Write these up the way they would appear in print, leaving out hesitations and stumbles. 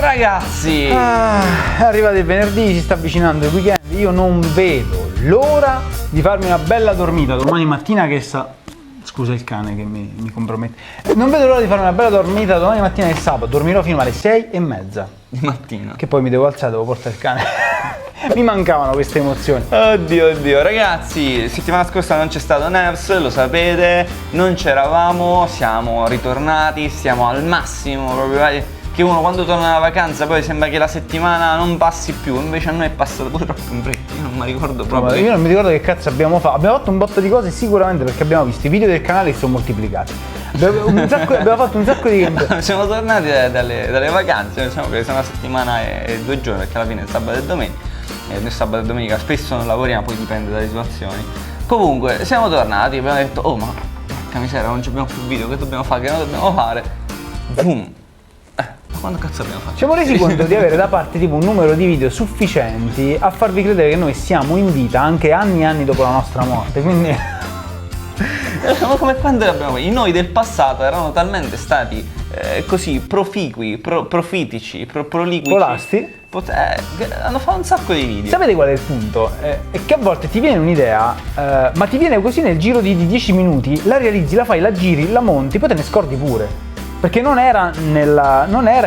Ragazzi, È arrivato il venerdì, si sta avvicinando il weekend. Io non vedo l'ora di farmi una bella dormita domani mattina che Scusa il cane che mi compromette. Non vedo l'ora di farmi una bella dormita domani mattina che è sabato. Dormirò fino alle 6:30 di mattina. che poi mi devo alzare, devo portare il cane. Mi mancavano queste emozioni. Oddio, ragazzi, settimana scorsa non c'è stato Nevs, lo sapete, non c'eravamo, siamo ritornati, siamo al massimo, proprio che uno quando torna dalla vacanza poi sembra che la settimana non passi più, invece a noi è passato pure troppo in fretta, io non mi ricordo proprio. Io non mi ricordo che cazzo abbiamo fatto. Abbiamo fatto un botto di cose sicuramente perché abbiamo visto i video del canale che sono moltiplicati. Abbiamo fatto un sacco di... Siamo tornati dalle vacanze, diciamo che sono una settimana e 2 giorni, perché alla fine è sabato e domenica. Noi sabato e domenica spesso non lavoriamo, poi dipende dalle situazioni. Comunque siamo tornati e abbiamo detto: oh, ma porca miseria, non abbiamo più video, che dobbiamo fare? Che non dobbiamo fare? Boom! Quando cazzo abbiamo fatto? Ci siamo resi conto di avere da parte tipo un numero di video sufficienti a farvi credere che noi siamo in vita anche anni e anni dopo la nostra morte, quindi... Come quando l'abbiamo fatto? I noi del passato erano talmente stati così proficui, profitici, proliquici, Polasti. Hanno fatto un sacco di video. Sapete qual è il punto? È che a volte ti viene un'idea, ma ti viene così nel giro di 10 minuti, la realizzi, la fai, la giri, la monti, poi te ne scordi pure. Perché non era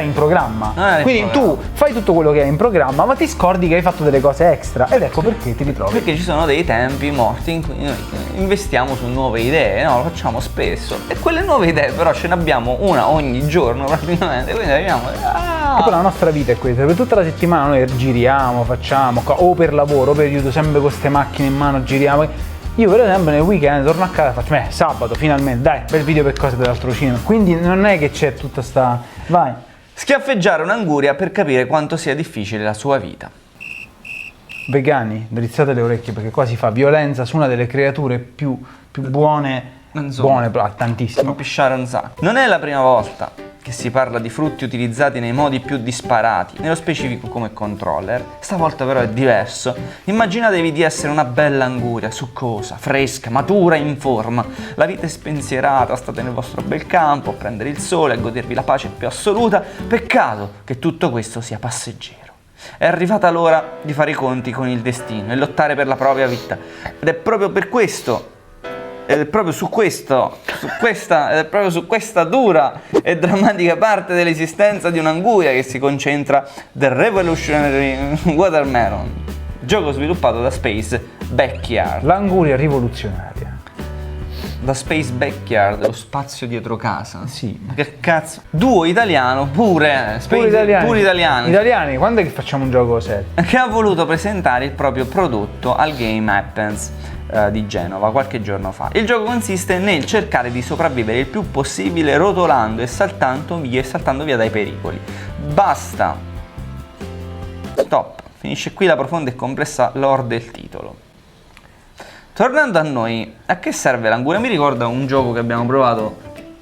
in programma. Quindi tu fai tutto quello che è in programma, ma ti scordi che hai fatto delle cose extra. Ed ecco perché ti ritrovi. Perché ci sono dei tempi morti in cui noi investiamo su nuove idee, no? Lo facciamo spesso. E quelle nuove idee però ce ne abbiamo una ogni giorno praticamente. Quindi arriviamo. E poi la nostra vita è questa, per tutta la settimana noi giriamo, facciamo, o per lavoro, o per aiuto, sempre con queste macchine in mano giriamo. Io per esempio nel weekend torno a casa e faccio, sabato finalmente, dai, bel video per cose dell'altro cinema. Quindi non è che c'è tutta sta... Vai. Schiaffeggiare un'anguria per capire quanto sia difficile la sua vita. Vegani, drizzate le orecchie perché qua si fa violenza su una delle creature più buone, buone però tantissimo. Pisciare un sacco. Non è la prima volta che si parla di frutti utilizzati nei modi più disparati, nello specifico come controller. Stavolta però è diverso. Immaginatevi di essere una bella anguria, succosa, fresca, matura e in forma. La vita è spensierata, state nel vostro bel campo a prendere il sole, a godervi la pace più assoluta. Peccato che tutto questo sia passeggero. È arrivata l'ora di fare i conti con il destino e lottare per la propria vita. Ed è proprio per questo, ed è proprio su questa dura e drammatica parte dell'esistenza di un'anguria che si concentra The Revolutionary Watermelon, gioco sviluppato da Space Backyard. L'anguria rivoluzionaria. Da Space Backyard, lo spazio dietro casa. Sì. Ma che cazzo? Duo italiano, pure italiani. Italiani, quando è che facciamo un gioco serio? Che ha voluto presentare il proprio prodotto al Game Happens di Genova qualche giorno fa. Il gioco consiste nel cercare di sopravvivere il più possibile rotolando e saltando via dai pericoli. Basta. Stop. Finisce qui la profonda e complessa lore del titolo. Tornando a noi, a che serve l'anguria? Mi ricorda un gioco che abbiamo provato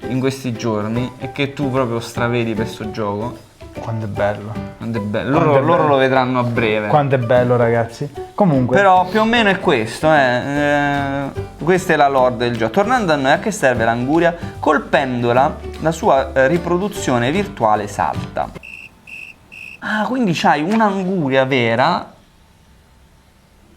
in questi giorni e che tu proprio stravedi per questo gioco. Quanto è bello. Quanto è bello. Loro lo vedranno a breve. Quanto è bello, ragazzi. Comunque. Però più o meno è questo, questa è la lore del gioco. Tornando a noi, a che serve l'anguria? Colpendola, la sua riproduzione virtuale salta. Ah, quindi c'hai un'anguria vera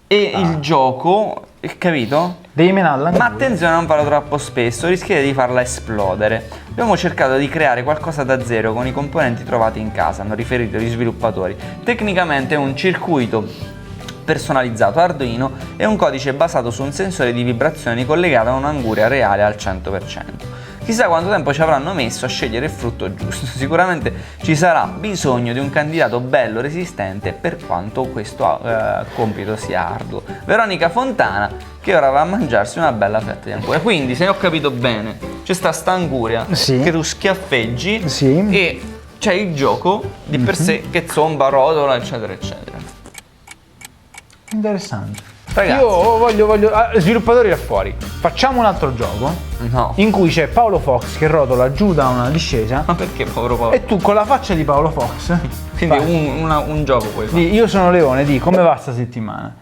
e il gioco, capito? Devi menarla. Ma attenzione a non farlo troppo spesso, rischiate di farla esplodere. Abbiamo cercato di creare qualcosa da zero con i componenti trovati in casa, hanno riferito gli sviluppatori. Tecnicamente è un circuito personalizzato Arduino e un codice basato su un sensore di vibrazioni collegato a un'anguria reale al 100%. Chissà quanto tempo ci avranno messo a scegliere il frutto giusto. Sicuramente ci sarà bisogno di un candidato bello resistente per quanto questo compito sia arduo. Veronica Fontana che ora va a mangiarsi una bella fetta di anguria. Quindi, se ho capito bene, c'è sta anguria che tu schiaffeggi e c'è il gioco di per sé che zomba, rotola, eccetera, eccetera. Interessante. Ragazzi. Io voglio sviluppatori là fuori, facciamo un altro gioco in cui c'è Paolo Fox che rotola giù da una discesa. Ma perché povero Paolo? E tu con la faccia di Paolo Fox quindi un gioco puoi fare. Io sono Leone, come va sta settimana?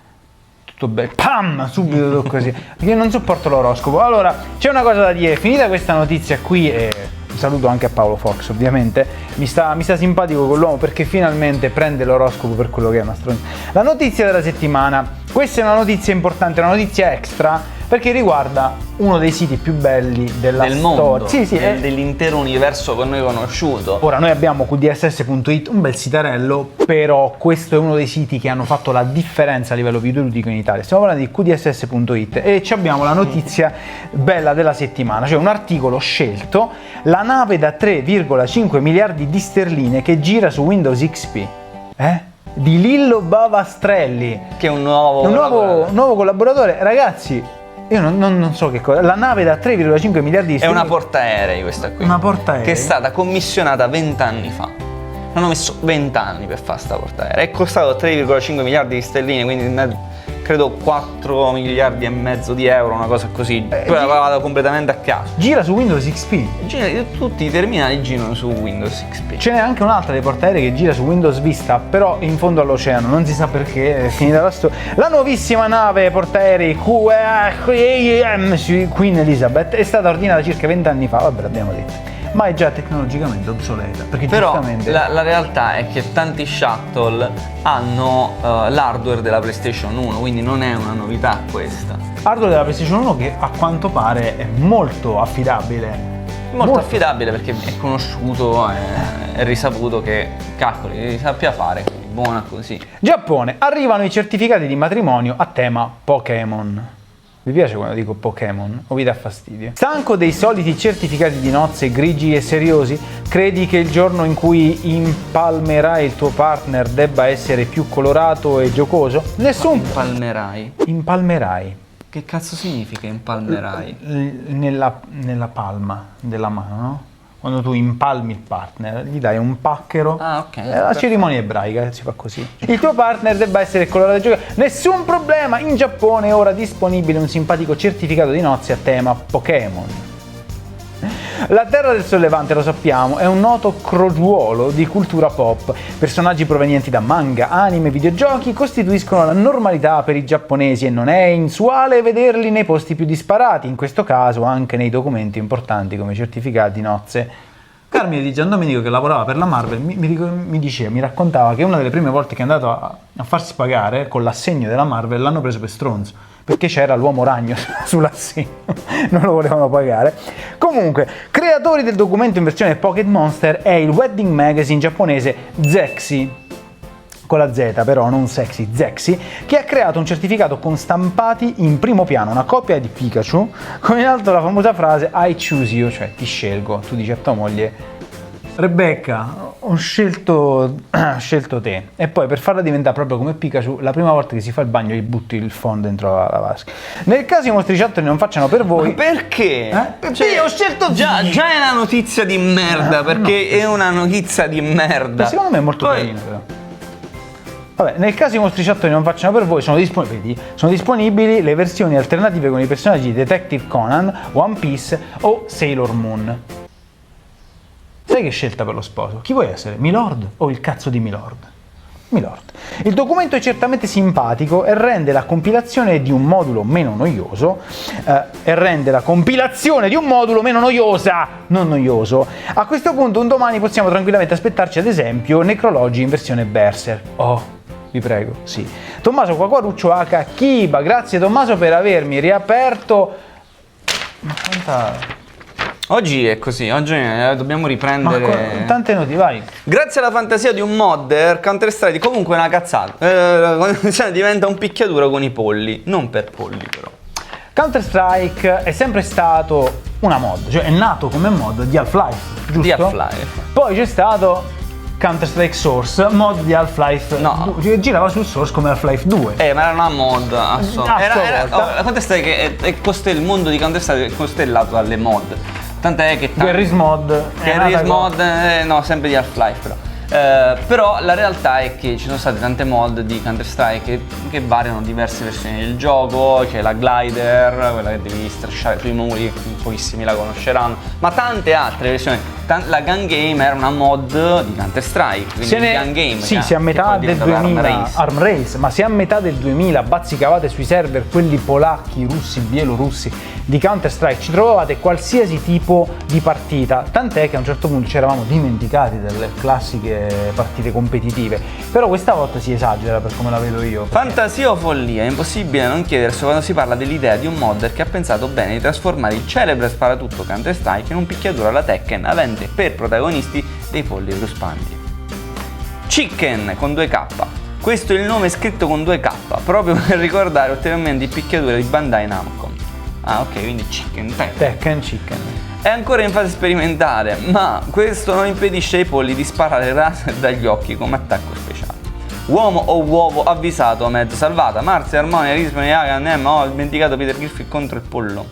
Tutto bene, pam, subito così. Perché io non sopporto l'oroscopo. Allora, c'è una cosa da dire, finita questa notizia qui, e saluto anche a Paolo Fox ovviamente, mi sta simpatico quell'uomo perché finalmente prende l'oroscopo per quello che è una stronza. La notizia della settimana, questa è una notizia importante, una notizia extra, perché riguarda uno dei siti più belli del mondo, sì, dell'intero universo che noi conosciuto. Ora noi abbiamo QDSS.it, un bel sitarello, però questo è uno dei siti che hanno fatto la differenza a livello videoludico in Italia. Stiamo parlando di QDSS.it e abbiamo la notizia bella della settimana, cioè un articolo scelto, la nave da 3,5 miliardi di sterline che gira su Windows XP. Di Lillo Bavastrelli, che è un nuovo collaboratore. Ragazzi, io non so che cosa. La nave da 3,5 miliardi di sterline. È una portaerei questa qui. Una portaerei. Che è stata commissionata 20 anni fa. Hanno messo 20 anni per fare sta portaerei. È costato 3,5 miliardi di sterline, quindi credo 4 miliardi e mezzo di euro, una cosa così. Poi la vado completamente a caso. Gira su Windows XP. Tutti i terminali girano su Windows XP. Ce n'è anche un'altra dei portaerei che gira su Windows Vista, però in fondo all'oceano, non si sa perché, è finita la storia. La nuovissima nave portaerei Queen Elizabeth è stata ordinata circa 20 anni fa, vabbè, l'abbiamo detto, ma è già tecnologicamente obsoleta. Perché però giustamente la realtà è che tanti shuttle hanno l'hardware della PlayStation 1, quindi non è una novità questa. Hardware della PlayStation 1 che a quanto pare è molto affidabile. Molto affidabile perché è conosciuto, è risaputo che calcoli sappia fare, quindi buona così. Giappone, arrivano i certificati di matrimonio a tema Pokémon. Vi piace quando dico Pokémon o vi dà fastidio? Stanco dei soliti certificati di nozze grigi e seriosi? Credi che il giorno in cui impalmerai il tuo partner debba essere più colorato e giocoso? Nessun... Impalmerai. Che cazzo significa impalmerai? Nella palma della mano, no? Quando tu impalmi il partner, gli dai un pacchero. Ah, ok. La cerimonia ebraica si fa così. Il tuo partner debba essere colorato e giocato. Nessun problema! In Giappone è ora disponibile un simpatico certificato di nozze a tema Pokémon. La Terra del Sollevante, lo sappiamo, è un noto crogiuolo di cultura pop. Personaggi provenienti da manga, anime e videogiochi costituiscono la normalità per i giapponesi e non è inusuale vederli nei posti più disparati, in questo caso anche nei documenti importanti come certificati di nozze. Carmine di Giandomenico, che lavorava per la Marvel, mi raccontava che una delle prime volte che è andato a farsi pagare con l'assegno della Marvel l'hanno preso per stronzo, perché c'era l'uomo ragno sull'assegno, non lo volevano pagare. Comunque, creatori del documento in versione Pocket Monster è il wedding magazine giapponese Zexy, con la Z però, non sexy, Zexy, che ha creato un certificato con stampati in primo piano una coppia di Pikachu con in alto la famosa frase I choose you, cioè ti scelgo. Tu dici a tua moglie: Rebecca, ho scelto te. E poi per farla diventare proprio come Pikachu, la prima volta che si fa il bagno gli butti il fondo dentro la vasca. Nel caso i mostriciattoli non facciano per voi... Ma perché? Cioè, ho scelto già è una notizia di merda, perché no. È una notizia di merda. Ma secondo me è molto carino però. Vabbè, nel caso i mostriciattoli non facciano per voi, sono disponibili le versioni alternative con i personaggi di Detective Conan, One Piece o Sailor Moon. Sai che scelta per lo sposo? Chi vuoi essere? Milord o il cazzo di Milord? Milord. Il documento è certamente simpatico e rende la compilazione di un modulo meno noioso. Non noioso. A questo punto un domani possiamo tranquillamente aspettarci ad esempio necrologi in versione Berserk. Oh, vi prego, sì. Tommaso Quaquaruccio H. Kiba, grazie Tommaso per avermi riaperto. Ma quanta... Oggi è così, oggi dobbiamo riprendere... Tante notizie, vai. Grazie alla fantasia di un modder, Counter-Strike comunque è una cazzata. Diventa un picchiaduro con i polli, non per polli però. Counter-Strike è sempre stato una mod, cioè è nato come mod di Half-Life, giusto? Di Half-Life. Poi c'è stato Counter-Strike Source, mod di Half-Life 2, girava sul Source come Half-Life 2. Ma era una mod, Counter-Strike il mondo di Counter-Strike è costellato dalle mod. Tant'è che Garry's Mod, no, sempre di Half-Life però la realtà è che ci sono state tante mod di Counter-Strike che variano diverse versioni del gioco. C'è la glider, quella che devi strasciare sui muri, pochissimi la conosceranno, ma tante altre versioni. la Gun Game era una mod di Counter Strike, quindi il Gun Game. Sì, se a metà del 2000 Arm Race, ma se a metà del 2000 bazzicavate sui server quelli polacchi, russi, bielorussi di Counter Strike, ci trovavate qualsiasi tipo di partita, tant'è che a un certo punto ci eravamo dimenticati delle classiche partite competitive, però questa volta si esagera per come la vedo io. Fantasia o follia? È impossibile non chiedersi quando si parla dell'idea di un modder che ha pensato bene di trasformare il celebre sparatutto Counter Strike in un picchiaduro alla Tekken avente per protagonisti dei polli ruspanti. Chicken con 2K. Questo è il nome scritto con 2K, proprio per ricordare ulteriormente il picchiaduro di Bandai Namco. Ah, ok, quindi Chicken. Tekken Chicken. È ancora in fase sperimentale, ma questo non impedisce ai polli di sparare laser dagli occhi come attacco speciale. Uomo o uovo avvisato, mezzo salvata. Marzi, Armonia, Risman, Hagan, ho dimenticato Peter Griffin contro il pollo.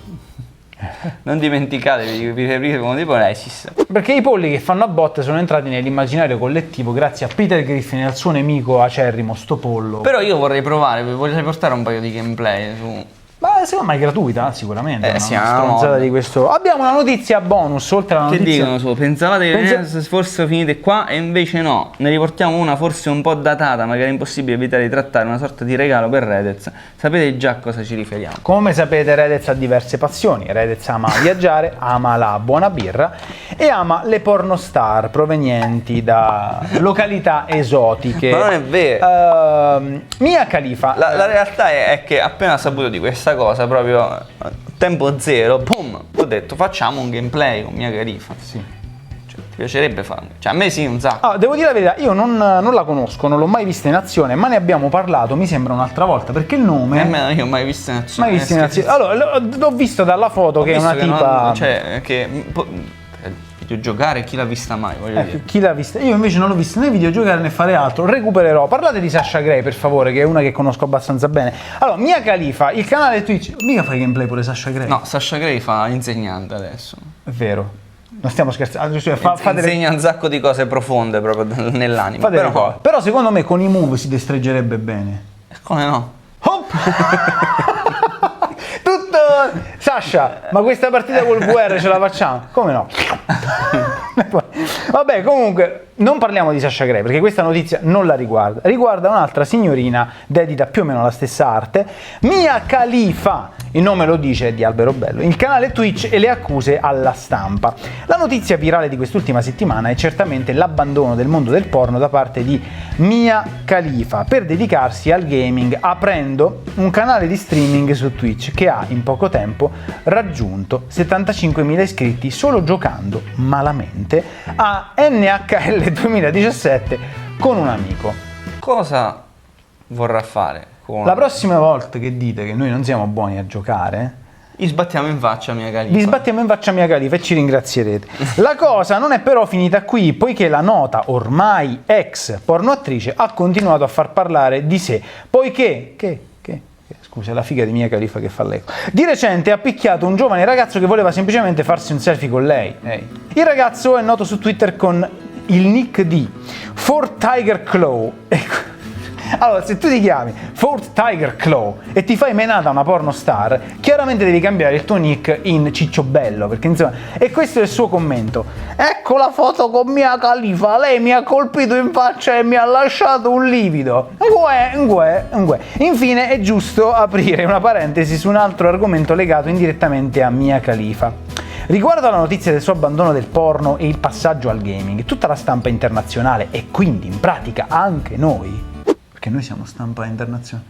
Non dimenticatevi Peter Griffin contro il pollo, esiste. Perché i polli che fanno a botte sono entrati nell'immaginario collettivo grazie a Peter Griffin e al suo nemico acerrimo, sto pollo. Però io vorrei provare, vorrei portare un paio di gameplay su... Ma secondo me è gratuita, sicuramente. Sì, una stronzata di questo. Abbiamo una notizia bonus, oltre alla notizia. Che dicono su? Pensavate che fosse finite qua e invece no. Ne riportiamo una forse un po' datata, ma che era impossibile evitare di trattare, una sorta di regalo per Redez. Sapete già a cosa ci riferiamo. Come sapete, Redez ha diverse passioni. Redez ama viaggiare, ama la buona birra e ama le pornostar provenienti da località esotiche. Ma non è vero. Mia Khalifa. La realtà è che appena saputo di questa cosa, proprio a tempo zero, boom, ho detto facciamo un gameplay con Mia Khalifa. Sì. Cioè, ti piacerebbe farlo? Cioè, a me sì, un sacco. Devo dire la verità, io non la conosco, non l'ho mai vista in azione, ma ne abbiamo parlato, mi sembra un'altra volta, perché il nome... Nemmeno io ho mai visto in azione. Mai visto in azione. Allora, l'ho visto dalla foto che è una tipa... cioè, che... videogiocare, chi l'ha vista mai, voglio dire. Chi l'ha vista? Io invece non l'ho vista né videogiocare né fare altro. Recupererò. Parlate di Sasha Grey, per favore, che è una che conosco abbastanza bene. Allora, Mia Khalifa, il canale Twitch. Mica fai gameplay pure Sasha Grey? No, Sasha Grey fa insegnante adesso. È vero. Non stiamo scherzando. Cioè, insegna un sacco di cose profonde proprio nell'anima. Però secondo me con i move si destreggerebbe bene. Come no? Hop! Sasha, ma questa partita col VR ce la facciamo? Come no? Vabbè, comunque non parliamo di Sasha Grey perché questa notizia non la riguarda un'altra signorina dedita più o meno alla stessa arte, Mia Khalifa, il nome lo dice, è di Albero Bello, il canale Twitch e le accuse alla stampa. La notizia virale di quest'ultima settimana è certamente l'abbandono del mondo del porno da parte di Mia Khalifa per dedicarsi al gaming, aprendo un canale di streaming su Twitch che ha in poco tempo raggiunto 75.000 iscritti solo giocando malamente a NHL 2017 con un amico. Cosa vorrà fare? La prossima volta che dite che noi non siamo buoni a giocare, gli sbattiamo in faccia Mia Khalifa. Vi sbattiamo in faccia Mia Khalifa e ci ringrazierete. La cosa non è però finita qui, poiché la nota ormai ex pornoattrice ha continuato a far parlare di sé, poiché scusa, è la figa di Mia Khalifa che fa l'eco. Di recente ha picchiato un giovane ragazzo che voleva semplicemente farsi un selfie con lei. Il ragazzo è noto su Twitter con il nick di Fort Tiger Claw. Allora, se tu ti chiami Fort Tiger Claw e ti fai menata una pornostar, chiaramente devi cambiare il tuo nick in Ciccio Bello, perché insomma... E questo è il suo commento. Ecco la foto con Mia Khalifa, lei mi ha colpito in faccia e mi ha lasciato un livido. Ngue. Infine è giusto aprire una parentesi su un altro argomento legato indirettamente a Mia Khalifa. Riguardo alla notizia del suo abbandono del porno e il passaggio al gaming, tutta la stampa internazionale e quindi in pratica anche noi, perché noi siamo stampa internazionale.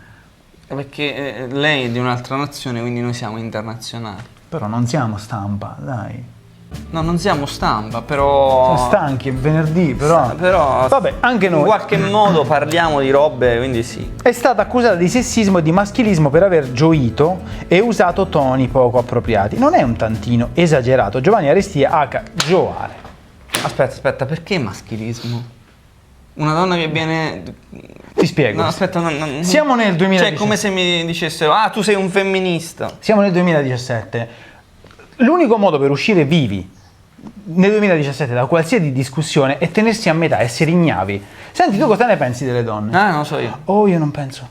Perché lei è di un'altra nazione, quindi noi siamo internazionali. Però non siamo stampa, dai. No, non siamo stampa, però... Siamo stanchi, è venerdì, però... Vabbè, anche noi. In qualche modo parliamo di robe, quindi sì. È stata accusata di sessismo e di maschilismo per aver gioito e usato toni poco appropriati. Non è un tantino esagerato? Giovanni Arestia H. Gioare. Aspetta, perché maschilismo? Una donna che viene... Ti spiego. No, aspetta, siamo nel 2017. Cioè, come se mi dicessero, tu sei un femminista. Siamo nel 2017. L'unico modo per uscire vivi nel 2017 da qualsiasi discussione e tenersi a metà, essere ignavi. Senti, tu cosa ne pensi delle donne? Ah, non lo so io. Oh, io non penso,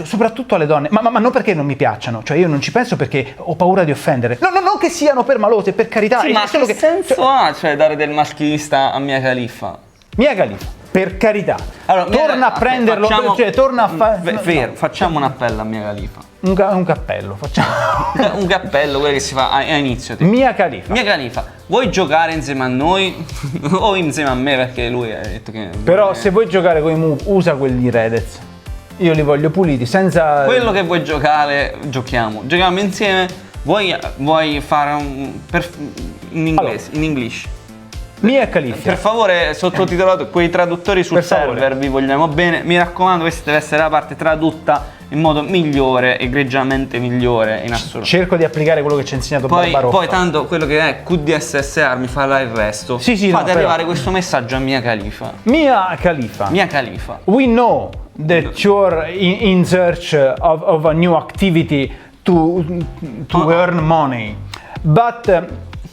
soprattutto alle donne, ma non perché non mi piacciono, cioè io non ci penso perché ho paura di offendere. No, non che siano permalose, per carità. Sì, è ma solo che senso ha, cioè, dare del maschilista a Mia Khalifa? Mia Khalifa, per carità, Allora, torna a prenderlo, cioè torna a fare... Facciamo un appello a Mia Khalifa. Un cappello, facciamo. Un cappello, quello che si fa a inizio. Mia Khalifa. Mia Khalifa, vuoi giocare insieme a noi? O insieme a me, perché lui ha detto che... Però se vuoi giocare con i Move, usa quelli di Redez. Io li voglio puliti, senza... Quello che vuoi giocare, giochiamo. Giochiamo insieme. Vuoi fare in inglese, in English? Mia Khalifa. Per favore, sottotitolato, quei traduttori sul Per server, favore. vi vogliamo bene. Mi raccomando, questa deve essere la parte tradotta in modo migliore, egregiamente migliore in assoluto. Cerco di applicare quello che ci ha insegnato Barbaroffa. Poi tanto quello che è QDSSR mi farà il resto. Sì, Fate no, arrivare però... questo messaggio a Mia Khalifa. Mia Khalifa. Mia Khalifa. We know that you're in search of a new activity to earn money. But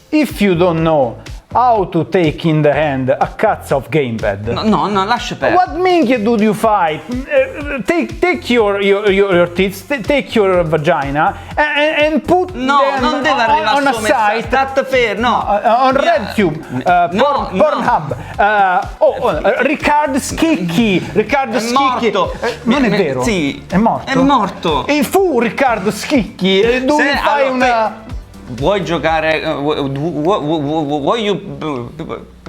if you don't know how to take in the hand a cazzo of gamepad. No, lascia perdere. What minchia do you fight? Take your tits, take your vagina and put No, them non deve arrivare on a suo messaggio. site. State fermo, no. On RedTube, Pornhub, Riccardo Schicchi. È morto. Non è vero? Sì. È morto. È morto. E fu Riccardo Schicchi. Dove fai allora, una... Vuoi giocare?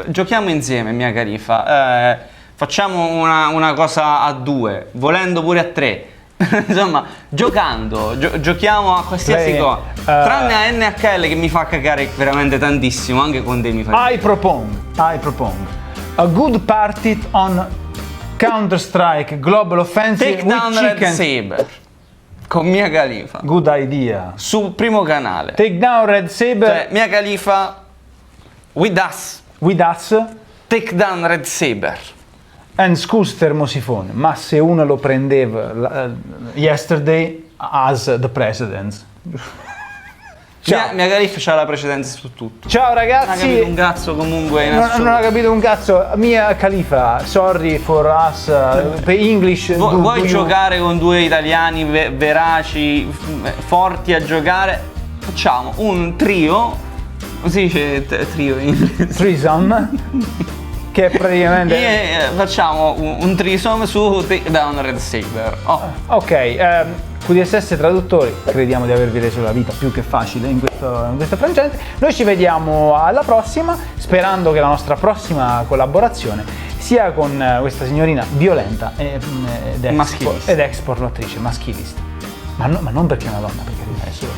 Giochiamo insieme, Mia Khalifa. Facciamo una cosa a due, volendo pure a tre. Insomma, giocando, giochiamo a qualsiasi cosa. Tranne a NHL che mi fa cagare veramente tantissimo, anche con dei mi fa. I propong a good party on Counter-Strike Global Offensive Take down with Red chicken. Saber con Mia Khalifa Good idea. sul primo canale. Take down Red Saber Cioè, Mia Khalifa with us. with us Take down Red Saber. and scus termosifone. Ma se uno lo prendeva yesterday as the president. Ciao. Mia Khalifa c'ha la precedenza su tutto. Ciao Non ha ragazzi. capito un cazzo comunque in Non assoluto. ho capito un cazzo. Mia Khalifa, sorry for us. Per English. Vuoi giocare con due italiani veraci, forti a giocare? Facciamo un trio. Come si dice trio in inglese? Threesome. Che è praticamente. Facciamo un threesome su Take Down Red Saber. Oh. Ok, QDSS traduttori, crediamo di avervi reso la vita più che facile in questo frangente. Noi ci vediamo alla prossima, sperando che la nostra prossima collaborazione sia con questa signorina violenta ed Maschilista. ex pornoattrice maschilista. Ma non perché è una donna, perché è solo